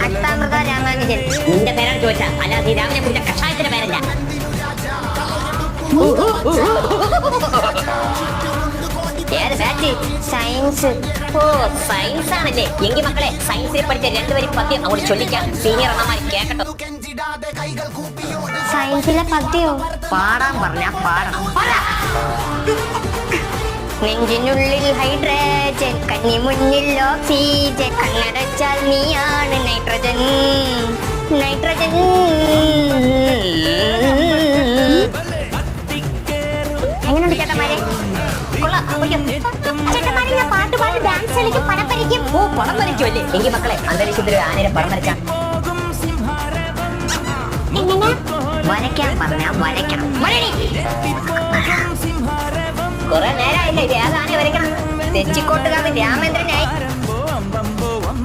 അഷ്ടാമൃത രാമാനുജൻ. നിന്റെ പേരാണ് ചോദിച്ചാ, അല്ലാതെ ഈ രാമനെ കുറിച്ച കഷായത്തിന്റെ പേരല്ല. ഏത് ബാച്ച്? സയൻസ്. ഓ, സയൻസ് ആണല്ലേ. എങ്കിൽ മക്കളെ, സയൻസിൽ പഠിച്ച രണ്ടുപേരും പദ്യം അങ്ങോട്ട് ചൊല്ലിക്കാം. സീനിയർ അണ്ണന്മാർ കേക്കട്ടോ. സയൻസിലെ പദ്യോ? പാടാൻ പറഞ്ഞാ പാടണം. നെഞ്ചിനുള്ളിൽ ഹൈഡ്രജൻ, കണ്ണി മുന്നിൽ ഓക്സിജൻ, കണ്ണടച്ചാൽ നീയാണ് നൈട്രജൻ. നൈട്രജൻ. എങ്ങനെയുണ്ട് ചേട്ടന്മാരെ? ചേട്ടന്മാരെ, ഞാൻ പാട്ട് പാട്ട് ഡാൻസ് കളിക്കും, പടം വരയ്ക്കും. ഓ, പടം വരയ്ക്കുമല്ലേ. എങ്കിൽ മക്കളെ, അന്തരീക്ഷത്തിൽ ഒരു ആനയുടെ പടം വരയ്ക്കാം. എങ്ങനെ വരയ്ക്കാൻ പറഞ്ഞാ വരയ്ക്കണം. കുറെ നേരമായില്ലേ ഇത്? ഏത് ആനയെ വരയ്ക്കണം? തെച്ചിക്കോട്ടുകാരൻ രാമേന്ദ്രനായി.